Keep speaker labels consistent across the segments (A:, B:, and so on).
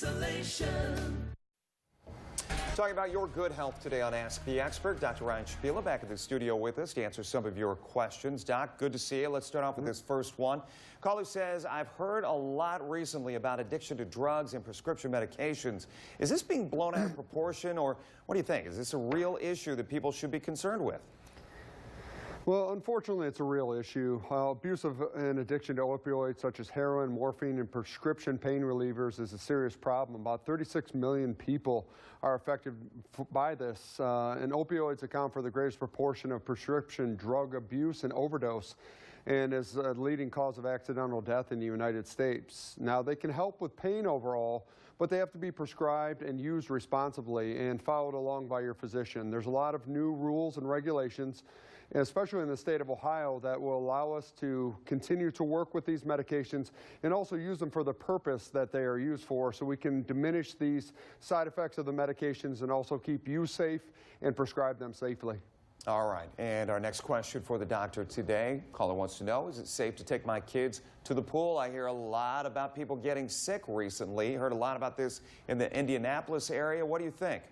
A: isolation.
B: Talking about your good health today on Ask the Expert. Dr. Szepiela back in the studio with us to answer some of your questions. Doc, good to see you. Let's start off with this first one. Caller says, I've heard a lot recently about addiction to drugs and prescription medications. Is this being blown out of proportion, or what do you think? Is this a real issue that people should be concerned with?
C: Well, unfortunately, it's a real issue. Abuse of and addiction to opioids such as heroin, morphine, and prescription pain relievers is a serious problem. About 36 million people are affected by this, and opioids account for the greatest proportion of prescription drug abuse and overdose, and is a leading cause of accidental death in the United States. Now, they can help with pain overall, but they have to be prescribed and used responsibly and followed along by your physician. There's a lot of new rules and regulations, especially in the state of Ohio, that will allow us to continue to work with these medications and also use them for the purpose that they are used for, so we can diminish these side effects of the medications and also keep you safe and prescribe them safely.
B: All right, and our next question for the doctor today. Caller wants to know, is it safe to take my kids to the pool? I hear a lot about people getting sick recently. Heard a lot about this in the Indianapolis area. What do you think?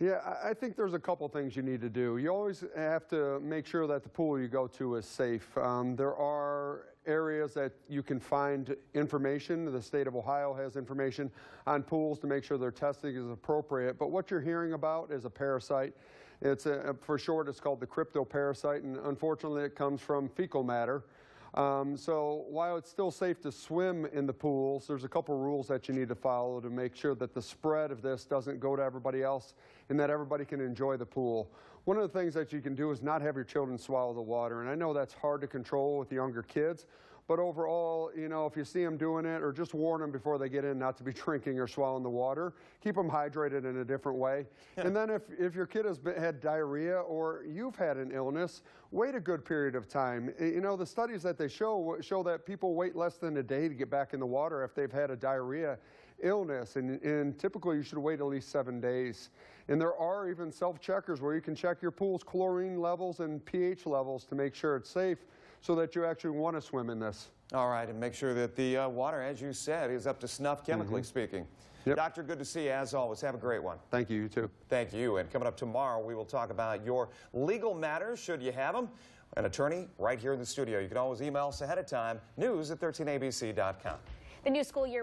C: Yeah, I think there's a couple things you need to do. You always have to make sure that the pool you go to is safe. There are areas that you can find information. The state of Ohio has information on pools to make sure their testing is appropriate. But what you're hearing about is a parasite. It's for short, it's called the cryptoparasite, and unfortunately it comes from fecal matter. So while it's still safe to swim in the pools, there's a couple rules that you need to follow to make sure that the spread of this doesn't go to everybody else and that everybody can enjoy the pool. One of the things that you can do is not have your children swallow the water, and I know that's hard to control with younger kids, but overall, you know, if you see them doing it, or just warn them before they get in not to be drinking or swallowing the water, keep them hydrated in a different way. And then if your kid has had diarrhea or you've had an illness, wait a good period of time. You know, the studies that they show that people wait less than a day to get back in the water if they've had a diarrhea illness, and typically you should wait at least 7 days. And there are even self-checkers where you can check your pool's chlorine levels and pH levels to make sure it's safe, so that you actually want to swim in this.
B: All right, and make sure that the water, as you said, is up to snuff, chemically speaking.
C: Yep.
B: Doctor, good to see you as always. Have a great one.
C: Thank you, you too.
B: Thank you. And coming up tomorrow, we will talk about your legal matters, should you have them. An attorney right here in the studio. You can always email us ahead of time, news@13abc.com.
D: The new school year